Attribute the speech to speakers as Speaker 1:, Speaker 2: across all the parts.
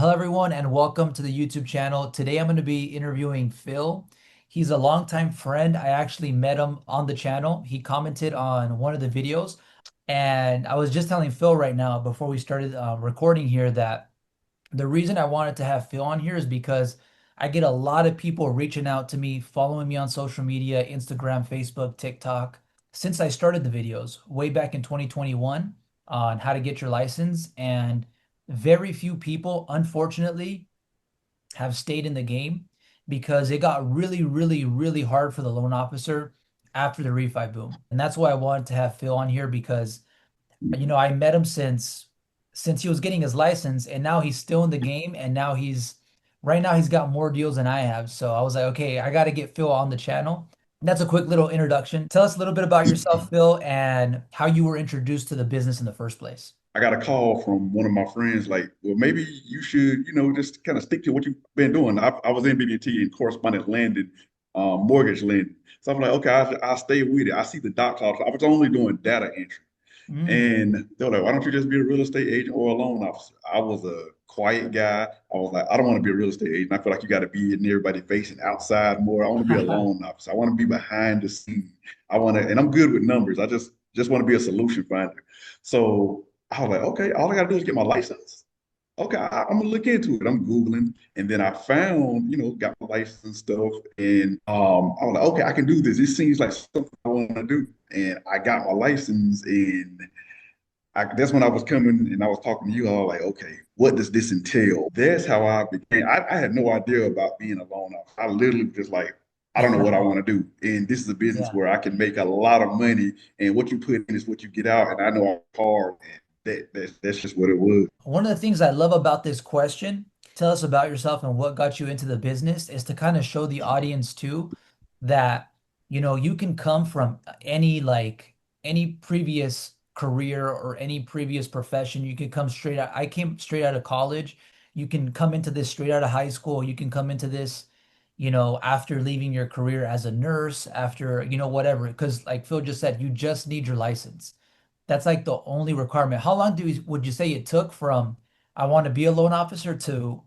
Speaker 1: Hello, everyone, and welcome to the YouTube channel. Today, I'm going to be interviewing Phil. He's a longtime friend. I actually met him on the channel. He commented on one of the videos, and I was just telling Phil right now before we started recording here that the reason I wanted to have Phil on here is because I get a lot of people reaching out to me, following me on social media, Instagram, Facebook, TikTok, since I started the videos way back in 2021 on how to get your license. And very few people, unfortunately, have stayed in the game because it got really, really, really hard for the loan officer after the refi boom. And that's why I wanted to have Phil on here because I met him since he was getting his license, and now he's still in the game, and now he's right now he's got more deals than I have. So I was like, okay, I got to get Phil on the channel. That's a quick little introduction. Tell us a little bit about yourself, Phil, and how you were introduced to the business in the first place.
Speaker 2: I got a call from one of my friends, like, well, maybe you should, just kind of stick to what you've been doing. I was in BB&T in correspondent lending, mortgage lending. So I'm like, okay, I'll stay with it. I see the docs. I was only doing data entry.
Speaker 1: Mm,
Speaker 2: And they're like, why don't you just be a real estate agent or a loan officer? I was a quiet guy. I was like, I don't want to be a real estate agent. I feel like you got to be in everybody facing outside more. I want to be a loan officer. I want to be behind the scene. And I'm good with numbers. I just want to be a solution finder. So I was like, okay, all I got to do is get my license. Okay, I'm gonna look into it. I'm Googling, and then I found, got my license stuff, and I was like, okay, I can do this. This seems like something I want to do, and I got my license, and that's when I was coming and I was talking to you all like, okay, what does this entail? That's how I began. I had no idea about being a loan officer. I literally just like, I don't know what I want to do. And this is a business
Speaker 1: yeah.
Speaker 2: where I can make a lot of money and what you put in is what you get out. And I know I'm hard and that's just what it was.
Speaker 1: One of the things I love about this question, tell us about yourself and what got you into the business, is to kind of show the audience too that, you can come from any previous career or any previous profession. You can come straight out. I came straight out of college. You can come into this straight out of high school. You can come into this, after leaving your career as a nurse, after, whatever. Because like Phil just said, you just need your license. That's like the only requirement. How long would you say it took from I want to be a loan officer to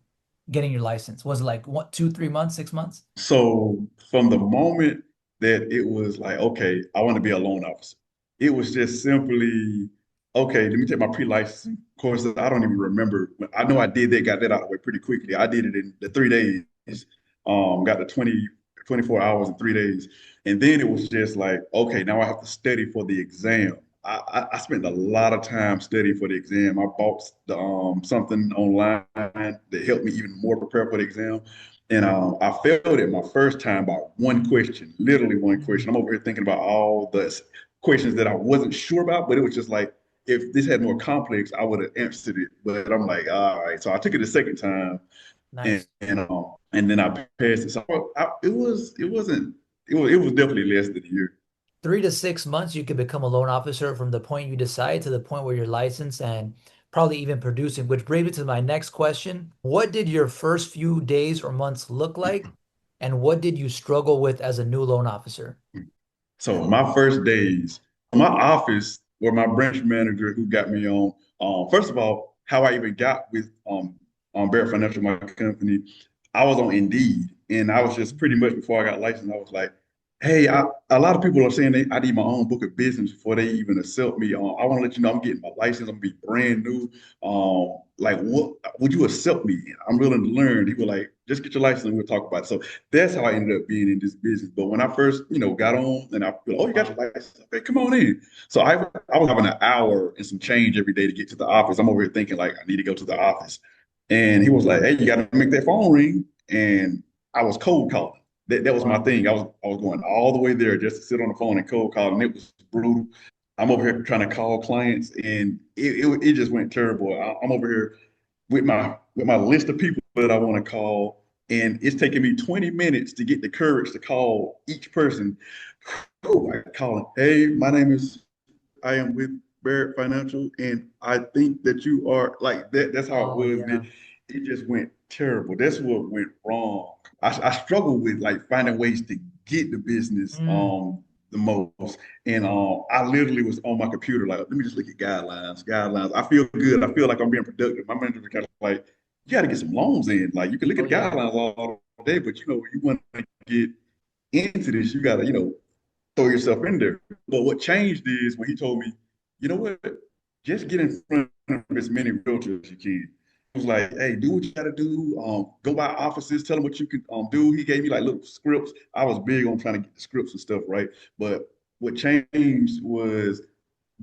Speaker 1: getting your license? Was it like what, 2, 3 months, 6 months?
Speaker 2: So from the moment that it was like, okay, I want to be a loan officer, it was just simply, okay, let me take my pre-licensing course. I don't even remember. I know I did that, got that out of the way pretty quickly. I did it in the 3 days, got the 24 hours in 3 days. And then it was just like, okay, now I have to study for the exam. I spent a lot of time studying for the exam. I bought something online that helped me even more prepare for the exam. And I failed it my first time by one question, literally one question. I'm over here thinking about all the questions that I wasn't sure about, but it was just like, if this had more complex, I would have answered it. But I'm like, all right. So I took it a second time, and
Speaker 1: Nice.
Speaker 2: and then I passed it. So it was definitely less than a year.
Speaker 1: 3 to 6 months, you could become a loan officer from the point you decide to the point where you're licensed and probably even producing, which brings me to my next question. What did your first few days or months look like? And what did you struggle with as a new loan officer?
Speaker 2: So my first days, my office where my branch manager who got me on, first of all, how I even got with on Barrett Financial, my company, I was on Indeed, and I was just pretty much before I got licensed, I was like, hey, a lot of people are saying I need my own book of business before they even accept me. I want to let you know I'm getting my license. I'm gonna be brand new. Like, what would you accept me? I'm willing to learn. He was like, just get your license and we'll talk about it. So that's how I ended up being in this business. But when I first, got on and I feel, oh, you got
Speaker 1: Wow.
Speaker 2: your license. Okay, come on in. So I was having an hour and some change every day to get to the office. I'm over here thinking like I need to go to the office. And he was like, hey, you got to make that phone ring. And I was cold calling. That was my
Speaker 1: Wow.
Speaker 2: thing. I was going all the way there just to sit on the phone and cold call, and it was brutal. I'm over here trying to call clients, and it just went terrible. I'm over here with my list of people that I want to call, and it's taking me 20 minutes to get the courage to call each person. Oh, I call them, hey, my name is I am with Barrett Financial, and I think that you are like that. That's how it
Speaker 1: Oh,
Speaker 2: was.
Speaker 1: yeah.
Speaker 2: It just went terrible. That's what went wrong. I struggle with like finding ways to get the business
Speaker 1: Mm.
Speaker 2: the most. And I literally was on my computer, like, let me just look at guidelines. I feel good. I feel like I'm being productive. My manager was kind of like, you got to get some loans in. Like you can look
Speaker 1: Oh
Speaker 2: at the
Speaker 1: yeah.
Speaker 2: guidelines all day, but you know, you want to get into this, you got to, throw yourself in there. But what changed is when he told me, you know what, just get in front of as many realtors as you can. He was like, hey, do what you got to do. Go by offices, tell them what you can do. He gave me like little scripts. I was big on trying to get the scripts and stuff, right? But what changed was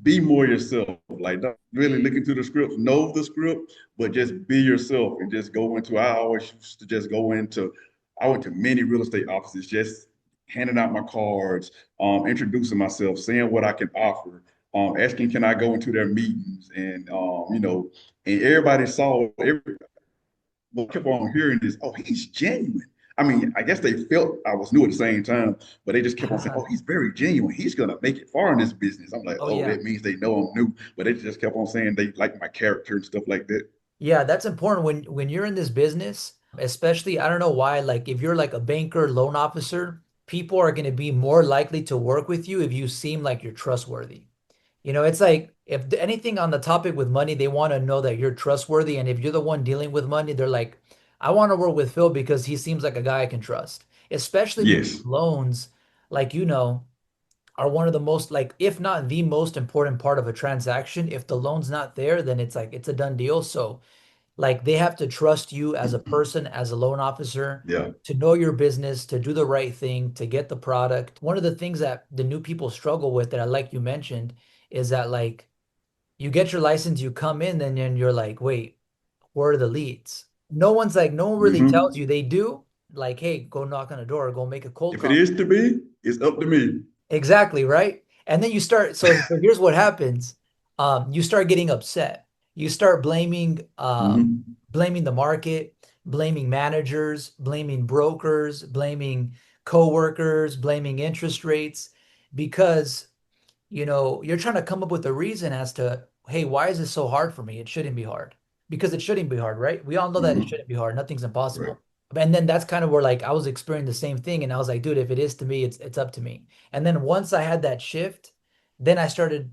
Speaker 2: be more yourself. Like, don't really look into the script, know the script, but just be yourself and just go into. I always used to just go into. I went to many real estate offices, just handing out my cards, introducing myself, saying what I can offer, asking can I go into their meetings, and and everybody saw. What I kept on hearing is, oh, he's genuine. I mean, I guess they felt I was new at the same time, but they just kept on saying, oh, he's very genuine. He's gonna make it far in this business. I'm like,
Speaker 1: Oh
Speaker 2: oh,
Speaker 1: yeah.
Speaker 2: that means they know I'm new. But they just kept on saying they like my character and stuff like that.
Speaker 1: Yeah, that's important when you're in this business, especially I don't know why, like if you're like a banker, loan officer, people are going to be more likely to work with you if you seem like you're trustworthy. It's like if anything on the topic with money, they want to know that you're trustworthy. And if you're the one dealing with money, they're like, I want to work with Phil because he seems like a guy I can trust. Especially because
Speaker 2: Yes.
Speaker 1: loans, like are one of the most like if not the most important part of a transaction. If the loan's not there, then it's like it's a done deal. So like they have to trust you as a person, as a loan officer,
Speaker 2: Yeah.
Speaker 1: to know your business, to do the right thing, to get the product. One of the things that the new people struggle with that I like you mentioned is that like you get your license, you come in, and then you're like, wait, where are the leads? No one really tells
Speaker 2: Hmm.
Speaker 1: you. They do, like, hey, go knock on the door, go make a cold
Speaker 2: If it
Speaker 1: call.
Speaker 2: is to be, it's up to me.
Speaker 1: Exactly, right? And then you start, so here's what happens. You start getting upset. You start
Speaker 2: Hmm.
Speaker 1: blaming the market, blaming managers, blaming brokers, blaming coworkers, blaming interest rates, because you're trying to come up with a reason as to, hey, why is this so hard for me? It shouldn't be hard. Because it shouldn't be hard, right? We all know that it
Speaker 2: Hmm.
Speaker 1: shouldn't be hard. Nothing's
Speaker 2: Right.
Speaker 1: impossible. And then that's kind of where like I was experiencing the same thing. And I was like, dude, if it is to me, it's up to me. And then once I had that shift, then I started,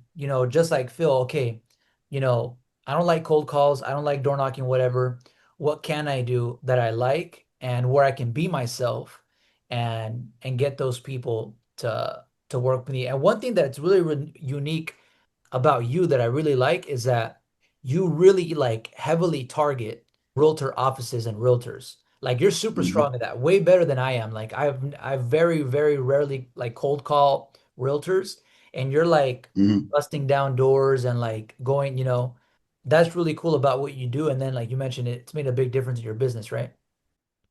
Speaker 1: just like Phil, okay, you know, I don't like cold calls. I don't like door knocking, whatever. What can I do that I like and where I can be myself and get those people to work with me. And one thing that's really, really unique about you that I really like is that you really like heavily target realtor offices and realtors. Like you're super strong
Speaker 2: Hmm.
Speaker 1: at that, way better than I am. Like I've very, very rarely like cold call realtors, and you're like
Speaker 2: Hmm.
Speaker 1: busting down doors and like going, that's really cool about what you do. And then like you mentioned, it's made a big difference in your business, right?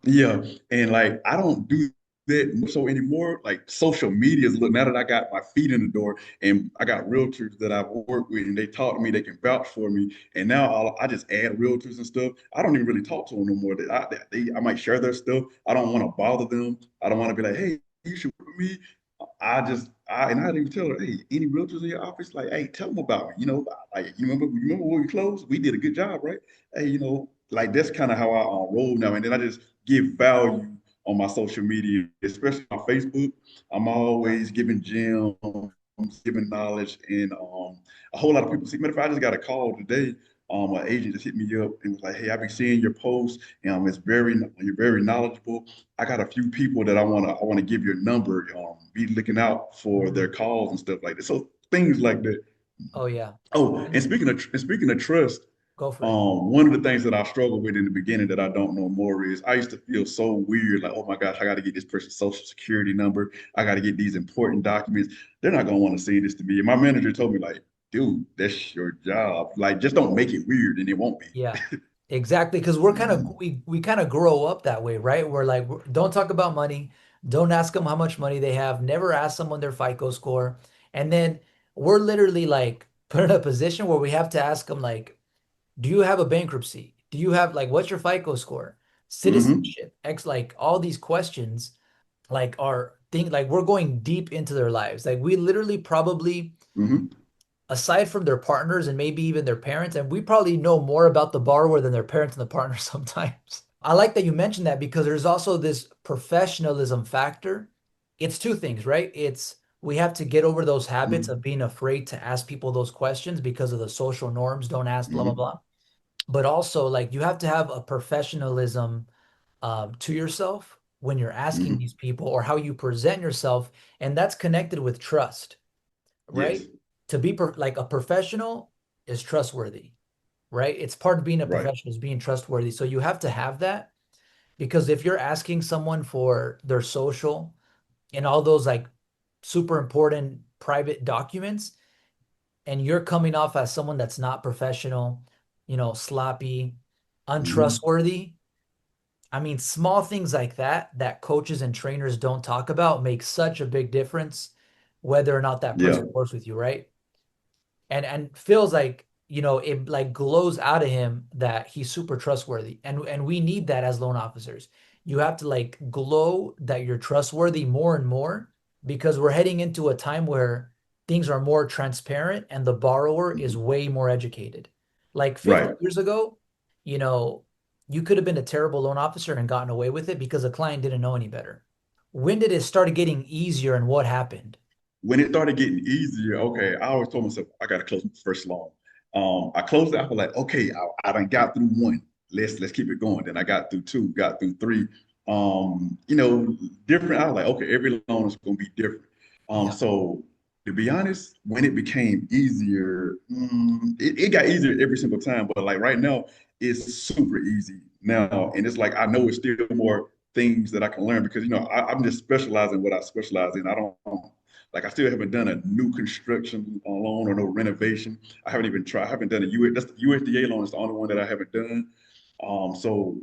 Speaker 2: Yeah, and like I don't do that so anymore. Like social media is look now that I got my feet in the door and I got realtors that I've worked with and they talk to me, they can vouch for me. And now I just add realtors and stuff. I don't even really talk to them no more. I might share their stuff. I don't want to bother them. I don't want to be like, hey, you should work with me. And I didn't even tell her, hey, any realtors in your office? Like, hey, tell them about me. Like you remember when we closed? We did a good job, right? Hey, like that's kind of how I roll now. And then I just give value on my social media, especially on Facebook. I'm always giving gems, giving knowledge, and a whole lot of people see. Matter of fact, I just got a call today. An agent just hit me up and was like, "Hey, I be seeing your posts, and you're very knowledgeable. I got a few people that I wanna give your number. Be looking out for their
Speaker 1: Mm.
Speaker 2: calls and stuff like that. So things like that.
Speaker 1: Oh yeah.
Speaker 2: Oh, and
Speaker 1: And
Speaker 2: speaking of trust,
Speaker 1: go for it.
Speaker 2: one of the things that I struggled with in the beginning that I don't know more is I used to feel so weird, like, oh my gosh, I got to get this person's social security number. I got to get these important documents. They're not gonna want to say this to me. And my manager told me, like, dude, that's your job. Like, just don't make it weird, and it won't be.
Speaker 1: Yeah, exactly. Because we kind of grow up that way, right? We're like, don't talk about money. Don't ask them how much money they have. Never ask someone their FICO score. And then we're literally like put in a position where we have to ask them like, do you have a bankruptcy? Do you have like what's your FICO score?
Speaker 2: Mm-hmm.
Speaker 1: Citizenship, X like all these questions like are thing like we're going deep into their lives. Like we literally probably
Speaker 2: Mm-hmm.
Speaker 1: aside from their partners and maybe even their parents, and we probably know more about the borrower than their parents and the partner sometimes. I like that you mentioned that because there's also this professionalism factor. It's two things, right? It's we have to get over those habits
Speaker 2: Mm-hmm.
Speaker 1: of being afraid to ask people those questions because of the social norms, don't ask, blah, blah,
Speaker 2: Mm-hmm.
Speaker 1: blah. but also like you have to have a professionalism to yourself when you're asking
Speaker 2: Hmm.
Speaker 1: these people or how you present yourself, and that's connected with trust, right?
Speaker 2: Yes.
Speaker 1: To be like a professional is trustworthy, right? It's part of being a
Speaker 2: Right.
Speaker 1: professional is being trustworthy. So you have to have that because if you're asking someone for their social and all those like super important private documents, and you're coming off as someone that's not professional, sloppy,
Speaker 2: Hmm.
Speaker 1: untrustworthy. I mean, small things like that that coaches and trainers don't talk about make such a big difference whether or not that
Speaker 2: Yeah.
Speaker 1: person works with you, right? And feels like, it like glows out of him that he's super trustworthy. And we need that as loan officers. You have to like glow that you're trustworthy more and more because we're heading into a time where things are more transparent and the borrower is
Speaker 2: Hmm.
Speaker 1: way more educated. Like 50
Speaker 2: Right.
Speaker 1: years ago, you know, you could have been a terrible loan officer and gotten away with it because the client didn't know any better. When did it start getting easier and what happened?
Speaker 2: When it started getting easier, okay, I always told myself I gotta close my first loan. I closed it. I was like, okay, I done got through one. Let's keep it going. Then I got through two, got through three. Different. I was like, okay, every loan is gonna be different.
Speaker 1: Yeah.
Speaker 2: So to be honest, when it became easier, it got easier every single time. But like right now, it's super easy now, and it's like I know it's still more things that I can learn because I'm just specializing what I specialize in. I don't like I still haven't done a new construction loan or no renovation. I haven't even tried. I haven't done a US. That's the USDA loan is the only one that I haven't done. So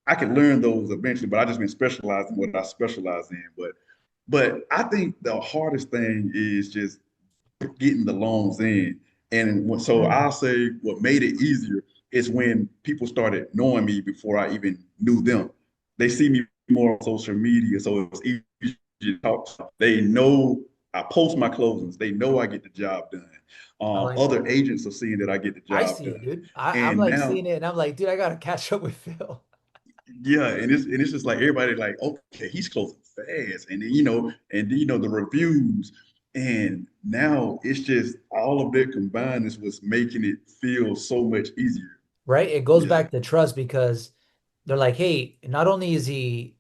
Speaker 2: I can learn those eventually, but I just been specializing what I specialize in. But I think the hardest thing is just getting the loans in. And so
Speaker 1: Mm.
Speaker 2: I'll say what made it easier is when people started knowing me before I even knew them. They see me more on social media, so it was easy to talk. They know I post my closings. They know I get the job done.
Speaker 1: I like that.
Speaker 2: Other agents are seeing that I get the
Speaker 1: I
Speaker 2: job
Speaker 1: see
Speaker 2: done.
Speaker 1: it, dude. I'm
Speaker 2: And
Speaker 1: like
Speaker 2: now
Speaker 1: seeing it and I'm like, dude, I gotta catch up with Phil.
Speaker 2: yeah, and it's just like everybody like, okay, he's closing fast, and then the reviews, and now it's just all of that combined is what's making it feel so much easier.
Speaker 1: Right? It goes
Speaker 2: Yeah.
Speaker 1: back to trust because they're like, hey, not only is he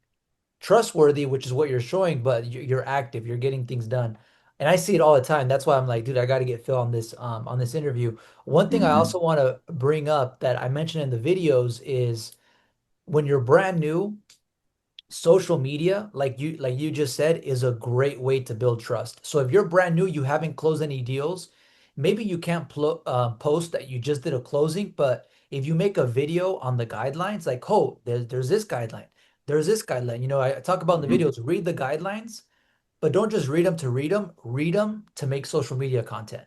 Speaker 1: trustworthy, which is what you're showing, but you're active, you're getting things done. And I see it all the time. That's why I'm like, dude, I got to get Phil on this interview. One thing I
Speaker 2: Hmm.
Speaker 1: also want to bring up that I mentioned in the videos is when you're brand new, social media, like you just said, is a great way to build trust. So if you're brand new, you haven't closed any deals, maybe you can't post that you just did a closing, but if you make a video on the guidelines, like, oh, there's this guideline, there's this guideline. I talk about in the
Speaker 2: Hmm.
Speaker 1: videos, read the guidelines, but don't just read them to make social media content,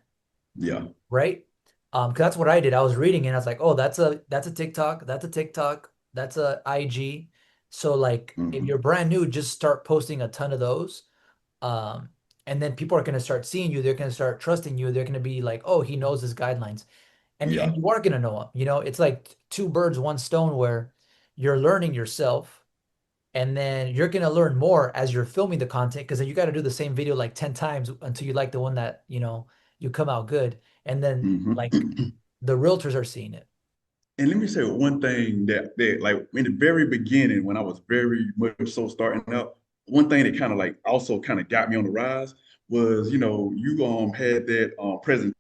Speaker 2: Yeah.
Speaker 1: right? 'Cause that's what I did. I was reading and I was like, oh, that's a TikTok, that's a TikTok, that's a IG. So like if you're
Speaker 2: Hmm.
Speaker 1: brand new, just start posting a ton of those. Um, and then people are gonna start seeing you, they're gonna start trusting you, they're gonna be like, oh, he knows his guidelines. And
Speaker 2: Yeah.
Speaker 1: you are gonna know them. It's like two birds, one stone where you're learning yourself and then you're gonna learn more as you're filming the content because then you got to do the same video like 10 times until you like the one that, you come out good. And then like
Speaker 2: Hmm.
Speaker 1: the realtors are seeing it.
Speaker 2: And let me say one thing that like in the very beginning when I was very much so starting out, one thing that kind of like also kind of got me on the rise was you had that presentation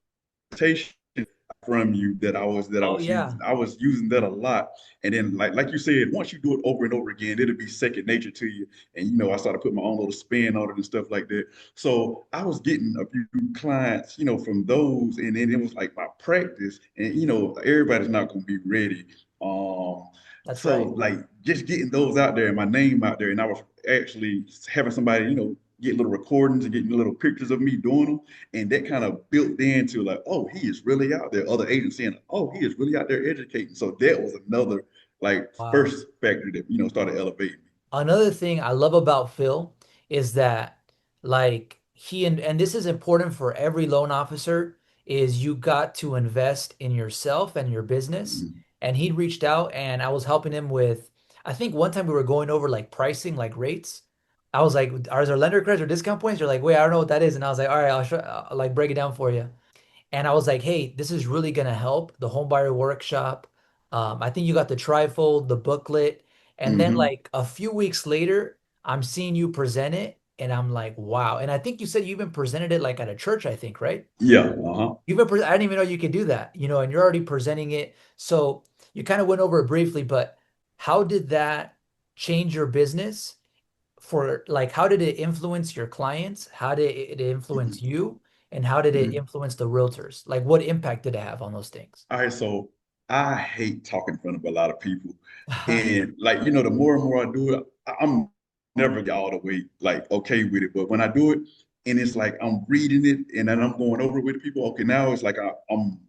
Speaker 2: from you that I
Speaker 1: Oh
Speaker 2: was
Speaker 1: yeah,
Speaker 2: using. I was using that a lot. And then like you said, once you do it over and over again, it'll be second nature to you. And I started putting my own little spin on it and stuff like that. So I was getting a few clients, from those, and then it was like my practice. And everybody's not gonna be ready. Um,
Speaker 1: that's
Speaker 2: so
Speaker 1: right.
Speaker 2: like just getting those out there and my name out there, and I was actually having somebody, get little recordings and getting little pictures of me doing them, and that kind of built into like, oh, he is really out there. Other agents saying, oh, he is really out there educating. So that was another like
Speaker 1: Wow.
Speaker 2: first factor that started elevating me.
Speaker 1: Another thing I love about Phil is that like and this is important for every loan officer is you got to invest in yourself and your business.
Speaker 2: Mhm.
Speaker 1: And he reached out and I was helping him with I think one time we were going over like pricing, like rates. I was like, are there lender credits or discount points? You're like, wait, I don't know what that is. And I was like, all right, I'll like break it down for you. And I was like, hey, this is really gonna help the home buyer workshop. I think you got the trifold, the booklet, and then
Speaker 2: Hmm.
Speaker 1: like a few weeks later, I'm seeing you present it, and I'm like, wow. And I think you said you even presented it like at a church, I think, right?
Speaker 2: Yeah. Uh-huh.
Speaker 1: I didn't even know you could do that, and you're already presenting it. So you kind of went over it briefly, but how did that change your business? For like, how did it influence your clients? How did it influence
Speaker 2: Hmm.
Speaker 1: you? And how did it
Speaker 2: Hmm.
Speaker 1: influence the realtors? Like, what impact did it have on those things?
Speaker 2: All right, so I hate talking in front of a lot of people. And like, the more and more I do it, I'm never all the way like okay with it. But when I do it and it's like I'm reading it and then I'm going over it with people, okay, now it's like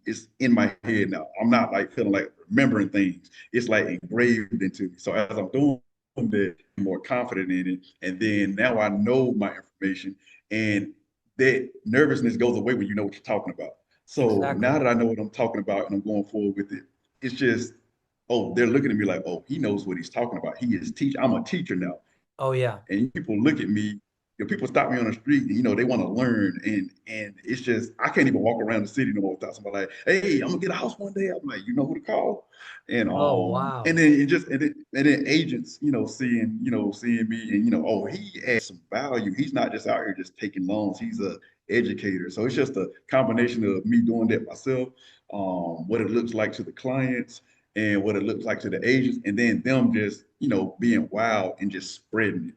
Speaker 2: it's in my head now. I'm not like feeling like remembering things. It's like engraved into me. So as I'm doing that, I'm more confident in it. And then now I know my information and that nervousness goes away when you know what you're talking about. So now
Speaker 1: Exactly.
Speaker 2: that I know what I'm talking about and I'm going forward with it, it's just, oh, they're looking at me like, oh, he knows what he's talking about. He is teach. I'm a teacher now,
Speaker 1: Oh yeah.
Speaker 2: and people look at me. People stop me on the street, and they want to learn, and it's just I can't even walk around the city no more without somebody like, hey, I'm gonna get a house one day. I'm like, you know who to call,
Speaker 1: Oh
Speaker 2: and
Speaker 1: wow.
Speaker 2: then it just and then agents, seeing me, and oh, he adds some value. He's not just out here just taking loans. He's a educator. So it's just a combination of me doing that myself, what it looks like to the clients, and what it looks like to the agents, and then them just being wild and just spreading it.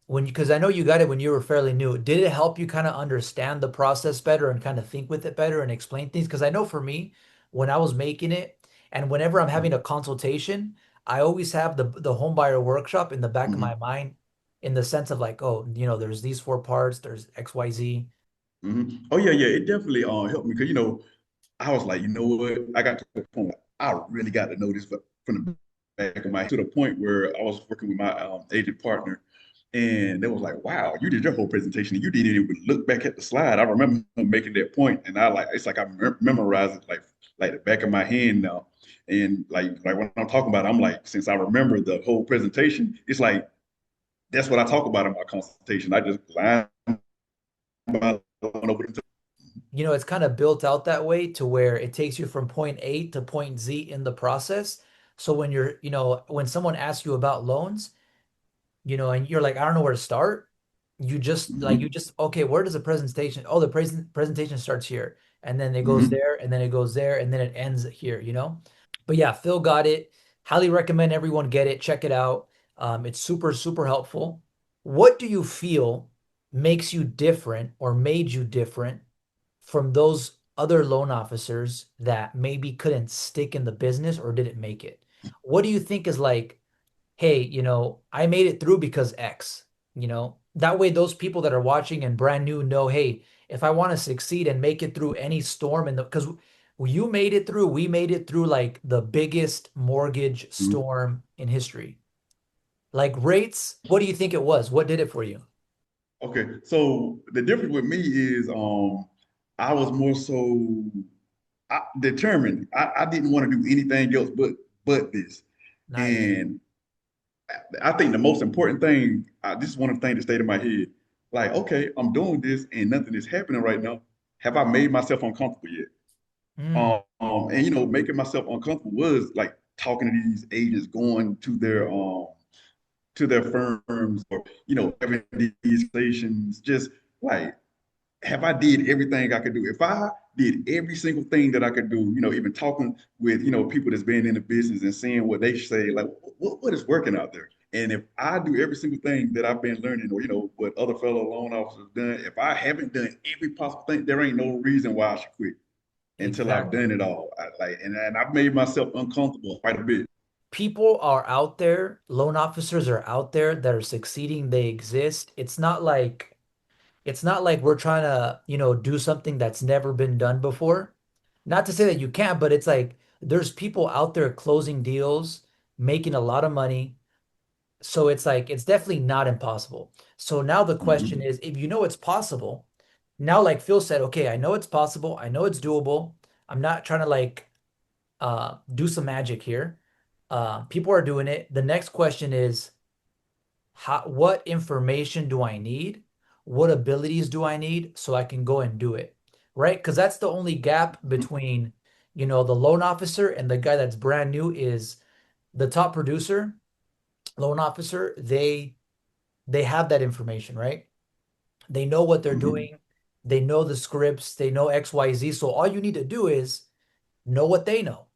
Speaker 1: Because I know you got it when you were fairly new. Did it help you kind of understand the process better and kind of think with it better and explain things? Because I know for me, when I was making it and whenever I'm having a consultation, I always have the home buyer workshop in the back of my
Speaker 2: Hmm.
Speaker 1: mind in the sense of like, oh, there's these four parts, there's XYZ.
Speaker 2: Hmm. Oh yeah, yeah. It definitely helped me because I was like, you know what? I got to the point where I really got to know this from the back of my head to the point where I was working with my agent partner, and they was like, "Wow, you did your whole presentation, and you didn't even look back at the slide." I remember him making that point, and it's like I memorized it like the back of my hand now, and like when I'm talking about it, I'm like, since I remember the whole presentation, it's like that's what I talk about in my consultation. I just line by line over the.
Speaker 1: It's kind of built out that way to where it takes you from point A to point Z in the process. So when someone asks you about loans, and you're like, I don't know where to start.
Speaker 2: Hmm.
Speaker 1: Okay, where does the presentation? Oh, the presentation starts here, and then it goes
Speaker 2: Hmm.
Speaker 1: there, and then it goes there, and then it ends here. But yeah, Phil got it. Highly recommend everyone get it. Check it out. It's super, super helpful. What do you feel makes you different or made you different from those other loan officers that maybe couldn't stick in the business or didn't make it? What do you think is like, hey, I made it through because X, that way those people that are watching and brand new know, hey, if I want to succeed and make it through any storm because you made it through, we made it through like the biggest mortgage
Speaker 2: Hmm.
Speaker 1: storm in history. Like rates, what do you think it was? What did it for you?
Speaker 2: Okay, so the difference with me is I was more so determined. I didn't want to do anything else but this.
Speaker 1: Nice.
Speaker 2: And I think the most important thing, this is one of the things that stayed in my head. Like, okay, I'm doing this and nothing is happening right now. Have I made myself uncomfortable yet?
Speaker 1: Mm,
Speaker 2: And making myself uncomfortable was like talking to these agents, going to their firms, or having these stations, just like have I did everything I could do? If I did every single thing that I could do, even talking with, people that's been in the business and seeing what they say, like what is working out there? And if I do every single thing that I've been learning, or what other fellow loan officers done, if I haven't done every possible thing, there ain't no reason why I should quit until I've done
Speaker 1: exactly.
Speaker 2: it all. And I've made myself uncomfortable quite a bit.
Speaker 1: People are out there, loan officers are out there that are succeeding, they exist. It's not like we're trying to, do something that's never been done before. Not to say that you can't, but it's like there's people out there closing deals, making a lot of money. So it's like it's definitely not impossible. So now the question
Speaker 2: Mhm.
Speaker 1: is, if you know it's possible, now like Phil said, okay, I know it's possible, I know it's doable. I'm not trying to like do some magic here. People are doing it. The next question is, what information do I need? What abilities do I need so I can go and do it? Right? Because that's the only gap between, The loan officer and the guy that's brand new is the top producer, loan officer. They have that information, right? They know what they're
Speaker 2: Hmm.
Speaker 1: doing. They know the scripts. They know XYZ. So all you need to do is know what they know,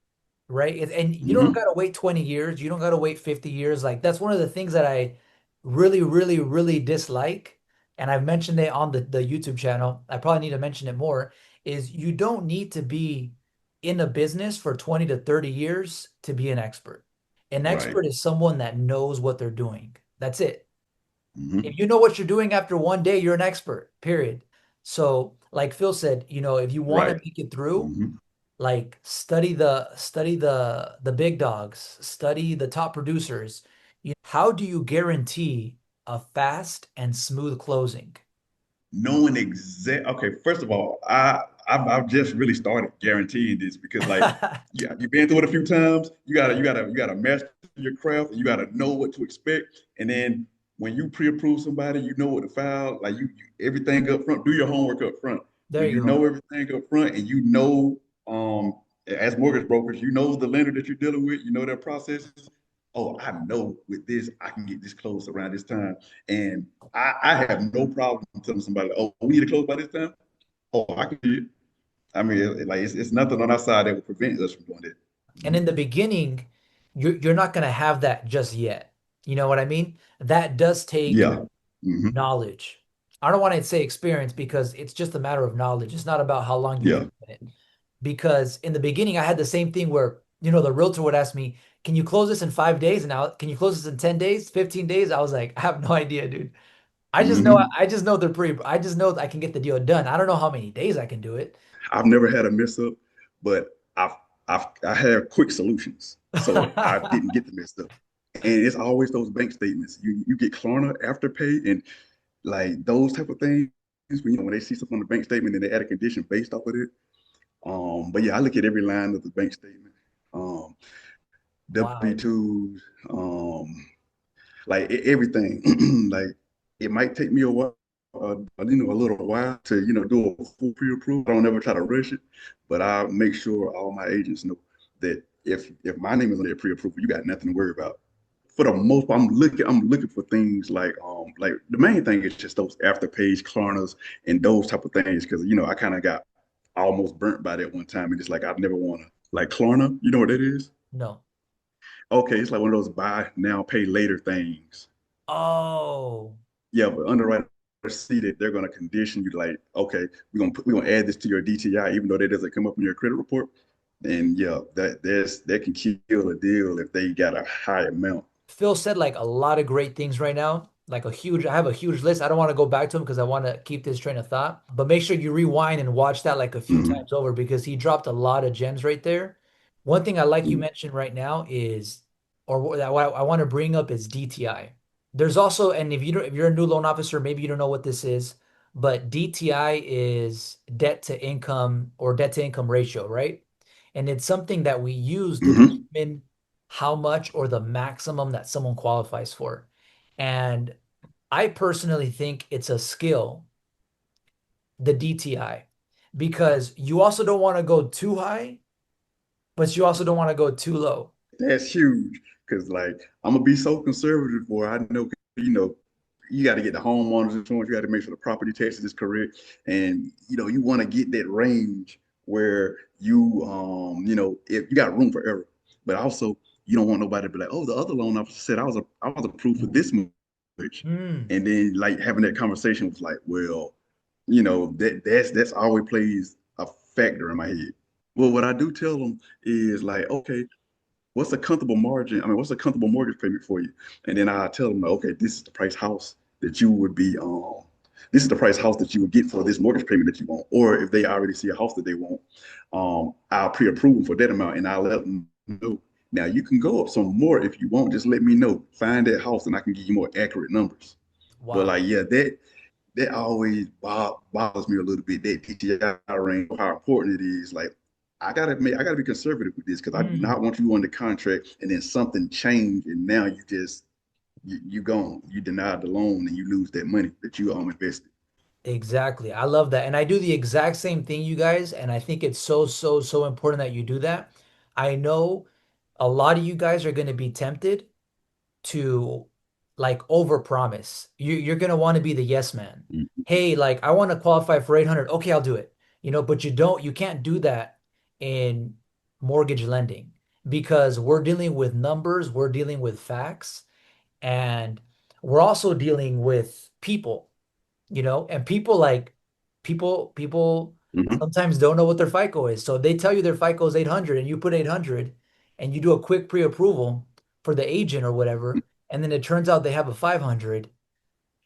Speaker 1: right? And you don't
Speaker 2: Hmm.
Speaker 1: gotta wait 20 years. You don't gotta wait 50 years. Like that's one of the things that I really, really, really dislike. And I've mentioned it on the YouTube channel. I probably need to mention it more, is you don't need to be in a business for 20 to 30 years to be an expert. An
Speaker 2: Right.
Speaker 1: expert is someone that knows what they're doing. That's it.
Speaker 2: Hmm.
Speaker 1: If you know what you're doing after one day, you're an expert, period. So, like Phil said, if you want to
Speaker 2: Right.
Speaker 1: make it through,
Speaker 2: Hmm.
Speaker 1: like study the big dogs, study the top producers. How do you guarantee a fast and smooth closing?
Speaker 2: Knowing exact. Okay, first of all, I've just really started guaranteeing this because like yeah, you've been through it a few times. You gotta master your craft. And you gotta know what to expect. And then when you pre-approve somebody, you know what to file. Like everything up front. Do your homework up front.
Speaker 1: There
Speaker 2: When
Speaker 1: you
Speaker 2: you
Speaker 1: go.
Speaker 2: know everything up front, and you know, as mortgage brokers, you know the lender that you're dealing with. You know their processes. Oh, I know with this, I can get this close around this time. And I have no problem telling somebody, oh, we need to close by this time. Oh, I can do it. I mean, it's nothing on our side that will prevent us from doing that.
Speaker 1: And
Speaker 2: Mhm.
Speaker 1: in the beginning, you're not going to have that just yet. You know what I mean? That does take
Speaker 2: Yeah. Hmm.
Speaker 1: knowledge. I don't want to say experience because it's just a matter of knowledge. It's not about how long you've been
Speaker 2: Yeah.
Speaker 1: in it. Because in the beginning, I had the same thing where, the realtor would ask me, can you close this in 5 days? And now, can you close this in 10 days, 15 days? I was like, I have no idea, dude.
Speaker 2: Hmm.
Speaker 1: I just know I just know I can get the deal done. I don't know how many days I can do it.
Speaker 2: I've never had a mess up, but I have quick solutions. So I didn't get the mess up. And it's always those bank statements. You get Klarna Afterpay and like those type of things when when they see something on the bank statement and they add a condition based off of it. But yeah, I look at every line of the bank statement. Um,
Speaker 1: Wow.
Speaker 2: W-2s, like everything. Like it might take me a while, a little while to, do a full pre-approval. I don't ever try to rush it, but I make sure all my agents know that if my name is on that pre-approval, you got nothing to worry about. For the most part, I'm looking for things like the main thing is just those after-page Klarnas and those type of things because I kind of got almost burnt by that one time, and it's like I never want to like Klarna. You know what that is?
Speaker 1: No.
Speaker 2: Okay, it's like one of those buy now, pay later things.
Speaker 1: Oh,
Speaker 2: Yeah, but underwriters see that they're going to condition you like, okay, we're gonna add this to your DTI, even though that doesn't come up in your credit report. And yeah, that can kill a deal if they got a high amount.
Speaker 1: Phil said like a lot of great things right now. I have a huge list. I don't want to go back to him because I want to keep this train of thought. But make sure you rewind and watch that like a few
Speaker 2: Hmm.
Speaker 1: times over because he dropped a lot of gems right there. One thing I like you mentioned right now is, or what I want to bring up is DTI. There's also, and if you're a new loan officer, maybe you don't know what this is, but DTI is debt to income or debt to income ratio, right? And it's something that we use to
Speaker 2: Hmm.
Speaker 1: determine how much or the maximum that someone qualifies for. And I personally think it's a skill, the DTI, because you also don't want to go too high, but you also don't want to go too low.
Speaker 2: That's huge because like I'm gonna be so conservative for I know you got to get the homeowners insurance, you got to make sure the property taxes is correct, and you want to get that range where if you got room for error, but also you don't want nobody to be like, oh, the other loan officer said I was approved for this much,
Speaker 1: Mm,
Speaker 2: and then like having that conversation was like, well, that's always plays a factor in my head. Well, what I do tell them is like, okay, what's a comfortable margin? I mean, what's a comfortable mortgage payment for you? And then I tell them, okay, this is the price house that you would be, this is the price house that you would get for this mortgage payment that you want. Or if they already see a house that they want, I'll pre-approve them for that amount and I'll let them know. Now you can go up some more if you want. Just let me know. Find that house and I can give you more accurate numbers. But
Speaker 1: wow.
Speaker 2: like, yeah, that always bothers me a little bit. That PTI range, how important it is. Like, I gotta be conservative with this because I do not
Speaker 1: Mm.
Speaker 2: want you under contract and then something change and now you just you gone. You denied the loan and you lose that money that you invested.
Speaker 1: Exactly. I love that. And I do the exact same thing, you guys. And I think it's so, so, so important that you do that. I know a lot of you guys are going to be tempted to like overpromise. You're going to want to be the yes man.
Speaker 2: Mhm.
Speaker 1: Hey, like I want to qualify for 800. Okay, I'll do it. But you can't do that in mortgage lending because we're dealing with numbers, we're dealing with facts, and we're also dealing with people, and people
Speaker 2: Mhm.
Speaker 1: sometimes don't know what their FICO is. So they tell you their FICO is 800 and you put 800 and you do a quick pre-approval for the agent or whatever, and then it turns out they have a 500,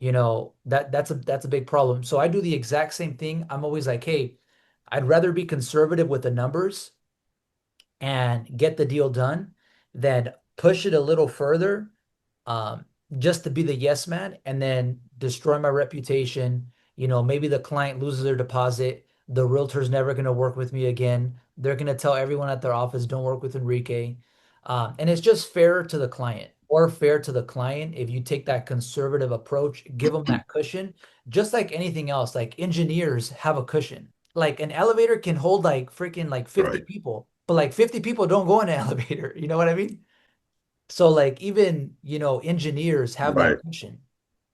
Speaker 1: that's a big problem. So I do the exact same thing. I'm always like, hey, I'd rather be conservative with the numbers and get the deal done than push it a little further, um, just to be the yes man and then destroy my reputation. Maybe the client loses their deposit. The realtor's never going to work with me again. They're going to tell everyone at their office, don't work with Enrique. And it's just fair to the client or fair to the client if you take that conservative approach, give them that cushion, just like anything else. Like engineers have a cushion. Like an elevator can hold like freaking like 50
Speaker 2: Right.
Speaker 1: people, but like 50 people don't go in an elevator. You know what I mean? So like even, engineers have that
Speaker 2: Right.
Speaker 1: cushion.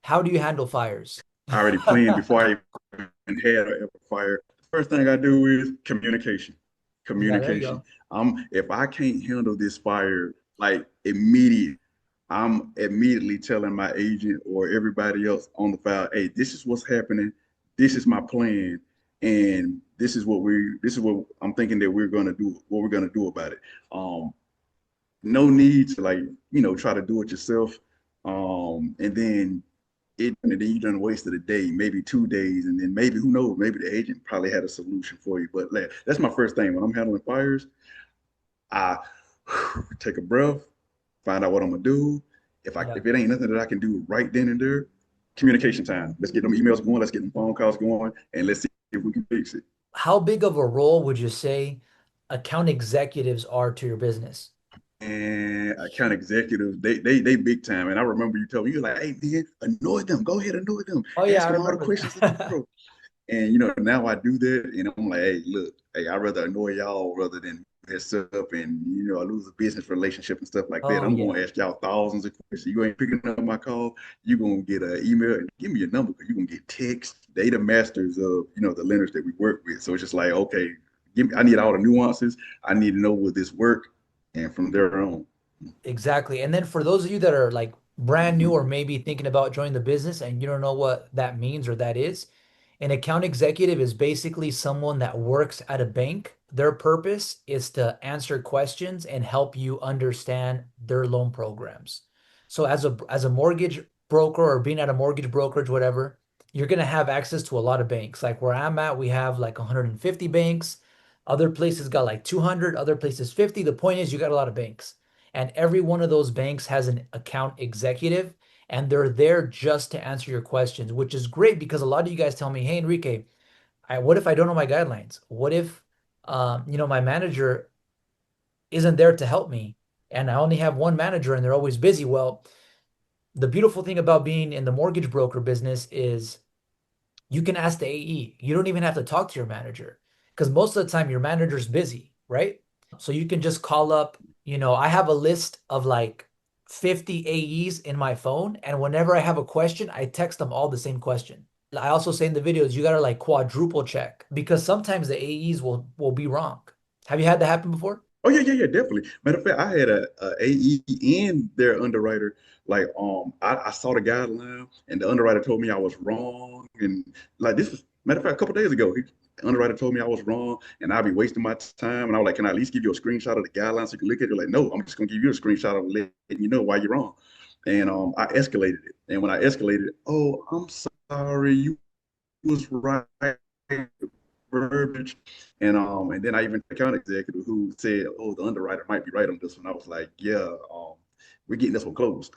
Speaker 1: How do you handle fires?
Speaker 2: I already planned before I even had an ever fire. First thing I do is communication.
Speaker 1: Yeah, there you
Speaker 2: Communication.
Speaker 1: go.
Speaker 2: If I can't handle this fire like immediate, I'm immediately telling my agent or everybody else on the file, hey, this is what's happening. This is my plan. And this is what I'm thinking that we're gonna do, what we're gonna do about it. Um, no need to like, try to do it yourself. And then you done wasted a day, maybe 2 days, and then maybe who knows, maybe the agent probably had a solution for you. But like, that's my first thing when I'm handling fires. I take a breath, find out what I'm gonna do.
Speaker 1: Yeah.
Speaker 2: If it ain't nothing that I can do right then and there, communication time. Let's get them emails going. Let's get them phone calls going, and let's see if we can fix it.
Speaker 1: How big of a role would you say account executives are to your business?
Speaker 2: And account executives, they big time. And I remember you told me, you're like, hey man, annoy them. Go ahead, annoy them.
Speaker 1: Oh yeah,
Speaker 2: Ask
Speaker 1: I
Speaker 2: them all the
Speaker 1: remember
Speaker 2: questions in the
Speaker 1: that.
Speaker 2: world. And now I do that, and I'm like, hey, look, hey, I'd rather annoy y'all rather than mess up and I lose a business relationship and stuff like that.
Speaker 1: Oh
Speaker 2: I'm
Speaker 1: yeah,
Speaker 2: gonna ask y'all thousands of questions. You ain't picking up my call, you're gonna get an email and give me your number because you're gonna get text. They the masters of the lenders that we work with. So it's just like, okay, I need all the nuances. I need to know will this work, and from there on.
Speaker 1: exactly. And then for those of you that are like brand new
Speaker 2: Mhm.
Speaker 1: or maybe thinking about joining the business and you don't know what that means or that is, an account executive is basically someone that works at a bank. Their purpose is to answer questions and help you understand their loan programs. So as a mortgage broker or being at a mortgage brokerage, whatever, you're going to have access to a lot of banks. Like where I'm at, we have like 150 banks. Other places got like 200, other places 50. The point is you got a lot of banks. And every one of those banks has an account executive and they're there just to answer your questions, which is great because a lot of you guys tell me, "Hey, Enrique, what if I don't know my guidelines? What if, my manager isn't there to help me, and I only have one manager and they're always busy?" Well, the beautiful thing about being in the mortgage broker business is you can ask the AE. You don't even have to talk to your manager because most of the time your manager's busy, right? So you can just call up, I have a list of like 50 AEs in my phone, and whenever I have a question, I text them all the same question. I also say in the videos, you gotta like quadruple check because sometimes the AEs will be wrong. Have you had that happen before?
Speaker 2: Oh yeah, yeah, yeah, definitely. Matter of fact, I had a AE and their underwriter. Like, I saw the guideline, and the underwriter told me I was wrong, and like this was matter of fact a couple days ago. The underwriter told me I was wrong, and I'd be wasting my time. And I was like, "Can I at least give you a screenshot of the guidelines so you can look at it?" Like, no, I'm just gonna give you a screenshot of letting you know why you're wrong. And I escalated it, and when I escalated, oh, I'm sorry, you was right verbiage. And then I even had an account executive who said, "Oh, the underwriter might be right on this one." I was like, "Yeah, we're getting this one closed."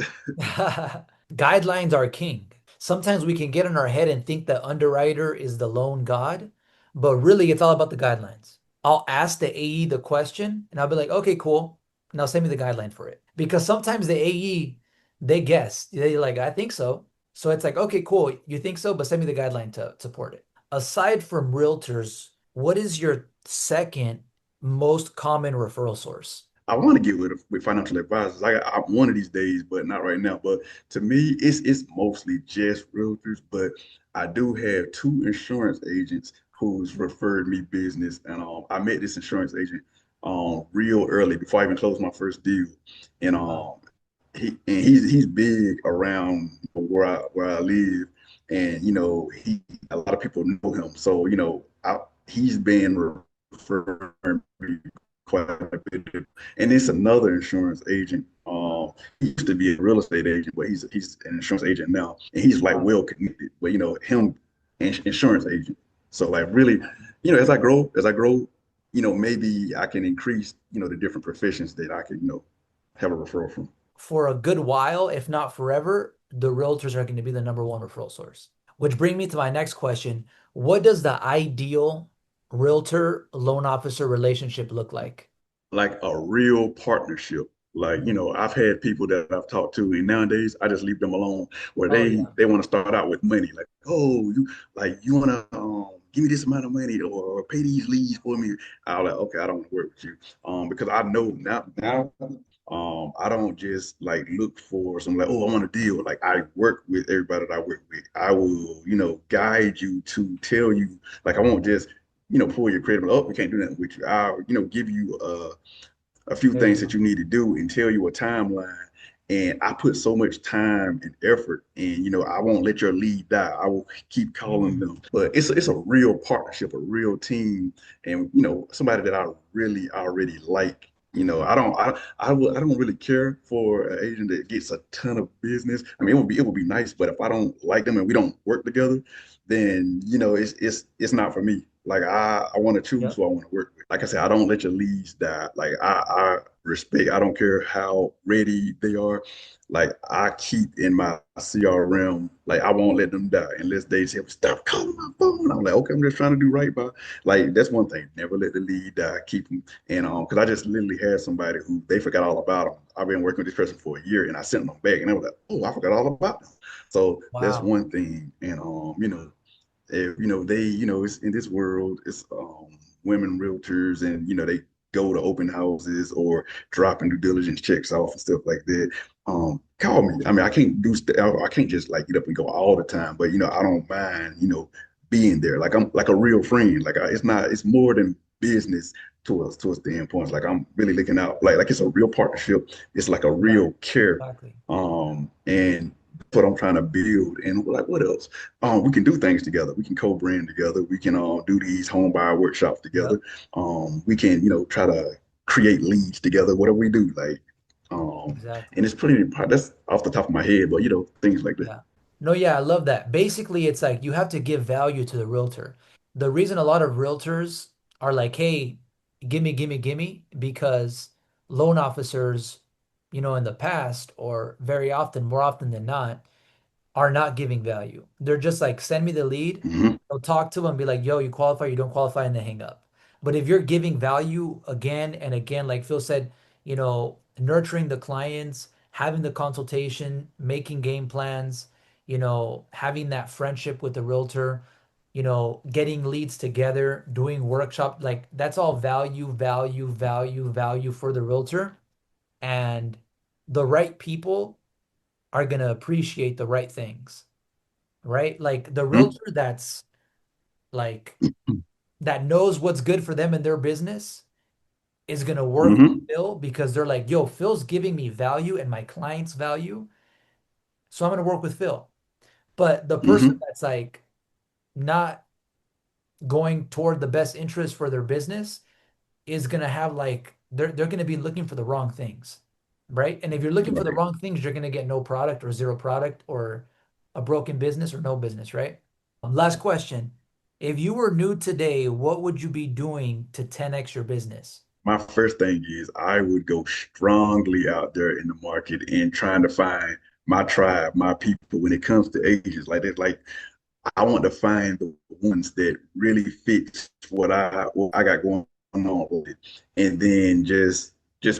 Speaker 1: Guidelines are king. Sometimes we can get in our head and think the underwriter is the lone god, but really it's all about the guidelines. I'll ask the AE the question and I'll be like, okay, cool. Now send me the guideline for it. Because sometimes the AE, they guess. They're like, I think so. So it's like, okay, cool. You think so, but send me the guideline to support it. Aside from realtors, what is your second most common referral source?
Speaker 2: I want to get with financial advisors. I one of these days, but not right now. But to me, it's mostly just realtors. But I do have two insurance agents who's referred me business, and I met this insurance agent real early before I even closed my first deal, and
Speaker 1: Wow.
Speaker 2: he's big around where I live, and he a lot of people know him. So he's been referring me quite a bit. And it's another insurance agent. He used to be a real estate agent, but he's an insurance agent now, and he's like
Speaker 1: Wow.
Speaker 2: well connected. But him insurance agent. So like really, as I grow, maybe I can increase, the different professions that I can, have a referral from.
Speaker 1: For a good while, if not forever, the realtors are going to be the number one referral source. Which brings me to my next question. What does the ideal realtor loan officer relationship look like?
Speaker 2: Like a real partnership. Like,
Speaker 1: Mm.
Speaker 2: I've had people that I've talked to, and nowadays I just leave them alone where
Speaker 1: Oh
Speaker 2: they
Speaker 1: yeah.
Speaker 2: they want to start out with money. Like, oh, you want to give me this amount of money or pay these leads for me. I'm like, okay, I don't want to work with you. Because I know now I don't just like look for some like, oh, I want a deal. Like I work with everybody that I work with. I will, guide you to tell you, like I won't just pull your credit. Oh, we can't do nothing with you. I'll, give you a few
Speaker 1: There you
Speaker 2: things that
Speaker 1: go.
Speaker 2: you need to do and tell you a timeline. And I put so much time and effort, and I won't let your lead die. I will keep calling
Speaker 1: Mm.
Speaker 2: them. But it's a real partnership, a real team, and somebody that I really already like. I don't really care for an agent that gets a ton of business. I mean, it would be nice, but if I don't like them and we don't work together, then it's not for me. Like I want to choose
Speaker 1: Yep.
Speaker 2: who I want to work with. Like I said, I don't let your leads die. Like I respect. I don't care how ready they are. Like I keep in my CRM. Like I won't let them die unless they say stop calling my phone. I'm like, okay, I'm just trying to do right by. Like that's one thing. Never let the lead die. Keep them. And because I just literally had somebody who they forgot all about them. I've been working with this person for a year, and I sent them back, and they were like, oh, I forgot all about them. So that's
Speaker 1: Wow.
Speaker 2: one thing. And they it's in this world it's women realtors, and they go to open houses or dropping due diligence checks off and stuff like that. Call me. I mean, I can't I can't just like get up and go all the time, but I don't mind being there. Like I'm like a real friend. Like it's more than business towards the end points. Like I'm really looking out. Like it's a real partnership. It's like a
Speaker 1: Yeah,
Speaker 2: real care.
Speaker 1: exactly.
Speaker 2: And that's what I'm trying to build. And like, what else? We can do things together. We can co-brand together. We can do these home buyer workshops together.
Speaker 1: Yep,
Speaker 2: We can, try to create leads together. Whatever we do, like,
Speaker 1: exactly.
Speaker 2: and it's pretty. That's off the top of my head, but things like that.
Speaker 1: Yeah. No, yeah, I love that. Basically, it's like you have to give value to the realtor. The reason a lot of realtors are like, hey, gimme, gimme, gimme, because loan officers, in the past or very often, more often than not, are not giving value. They're just like, send me the lead.
Speaker 2: Hmm.
Speaker 1: They'll talk to them, be like, yo, you qualify, you don't qualify, and they hang up. But if you're giving value again and again, like Phil said, nurturing the clients, having the consultation, making game plans, having that friendship with the realtor, getting leads together, doing workshop, like that's all value, value, value, value for the realtor. And the right people are going to appreciate the right things, right? Like the
Speaker 2: Hmm.
Speaker 1: realtor that's like that knows what's good for them in their business is going to work with
Speaker 2: Hmm.
Speaker 1: Phil because they're like, yo, Phil's giving me value and my clients value. So I'm going to work with Phil. But the person
Speaker 2: Hmm.
Speaker 1: that's like not going toward the best interest for their business is going to have like, they're going to be looking for the wrong things, right? And if you're looking for the
Speaker 2: Right.
Speaker 1: wrong things, you're going to get no product or zero product or a broken business or no business, right? Last question. If you were new today, what would you be doing to 10x your business?
Speaker 2: My first thing is I would go strongly out there in the market and trying to find my tribe, my people when it comes to agents. Like that, like I want to find the ones that really fit what I got going on with it, and then just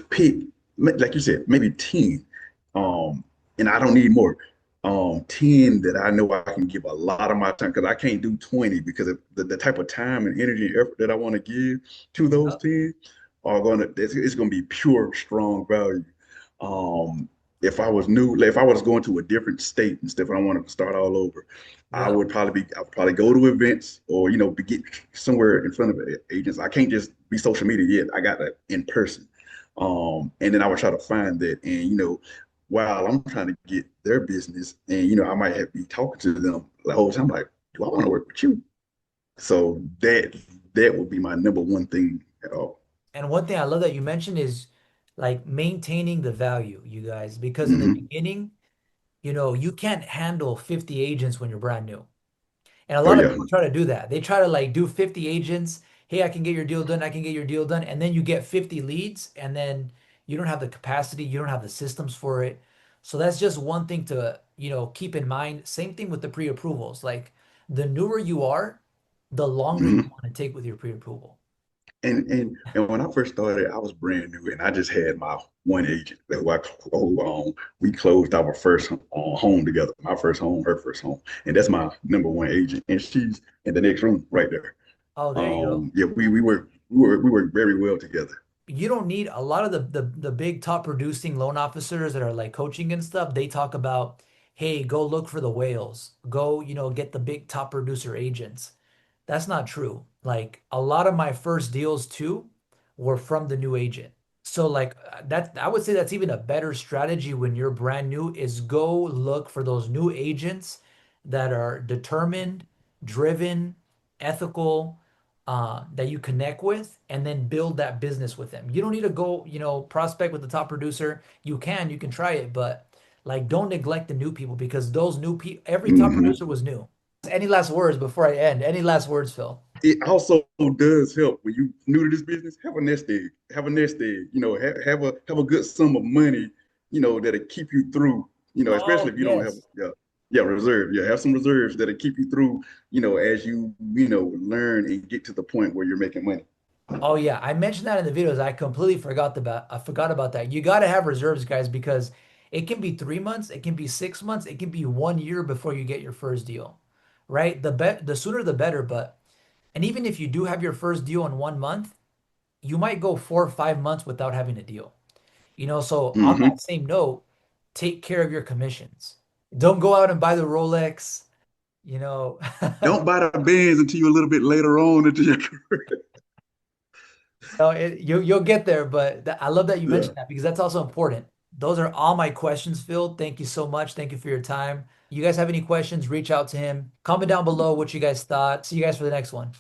Speaker 2: pick, like you said, maybe 10. Um, and I don't need more. 10 that I know I can give a lot of my time because I can't do 20 because of the type of time and energy and effort that I want to give to those
Speaker 1: Yeah.
Speaker 2: 10 are gonna it's gonna be pure strong value. Um, if I was new, like if I was going to a different state and stuff and I want to start all over,
Speaker 1: Yeah.
Speaker 2: I would probably go to events or get somewhere in front of agents. I can't just be social media yet. I got to in person. And then I would try to find that and while I'm trying to get their business, and I might have to be talking to them the whole time, like, do I want to work with you? So that would be my number one thing at all.
Speaker 1: And one thing I love that you mentioned is like maintaining the value, you guys, because in the
Speaker 2: Hmm.
Speaker 1: beginning, you can't handle 50 agents when you're brand new. And a
Speaker 2: Oh
Speaker 1: lot of
Speaker 2: yeah.
Speaker 1: people try to do that. They try to like do 50 agents. Hey, I can get your deal done. I can get your deal done. And then you get 50 leads and then you don't have the capacity, you don't have the systems for it. So that's just one thing to, keep in mind. Same thing with the pre-approvals. Like the newer you are, the longer you
Speaker 2: Hmm.
Speaker 1: want to take with your pre-approval.
Speaker 2: And when I first started, I was brand new, and I just had my one agent that we closed our first home together. My first home, her first home, and that's my number one agent. And she's in the next room right there.
Speaker 1: Oh, there you go.
Speaker 2: Yeah, we work very well together.
Speaker 1: You don't need a lot of the big top producing loan officers that are like coaching and stuff. They talk about, hey, go look for the whales. Go, get the big top producer agents. That's not true. Like a lot of my first deals too were from the new agent. So like that I would say that's even a better strategy when you're brand new is go look for those new agents that are determined, driven, ethical, that you connect with and then build that business with them. You don't need to go, prospect with the top producer. You can try it, but like don't neglect the new people because those new people, every top
Speaker 2: Hmm.
Speaker 1: producer was new. Any last words before I end? Any last words, Phil?
Speaker 2: It also does help when you new to this business. Have a nest egg. Have a nest egg. Have a good sum of money. That'll keep you through. Especially
Speaker 1: Oh,
Speaker 2: if you don't have
Speaker 1: yes.
Speaker 2: reserve. Yeah, have some reserves that'll keep you through. As you learn and get to the point where you're making money.
Speaker 1: Oh yeah, I mentioned that in the videos. I forgot about that. You got to have reserves, guys, because it can be 3 months, it can be 6 months, it can be 1 year before you get your first deal, right? The sooner the better. And even if you do have your first deal in 1 month, you might go 4 or 5 months without having a deal. So on
Speaker 2: Hmm.
Speaker 1: that same note, take care of your commissions. Don't go out and buy the Rolex, you know.
Speaker 2: Don't buy the Benz until you a little bit later on into your career.
Speaker 1: No, you'll get there, but I love that you
Speaker 2: Yeah.
Speaker 1: mentioned that because that's also important. Those are all my questions, Phil. Thank you so much. Thank you for your time. You guys have any questions, reach out to him. Comment down below what you guys thought. See you guys for the next one.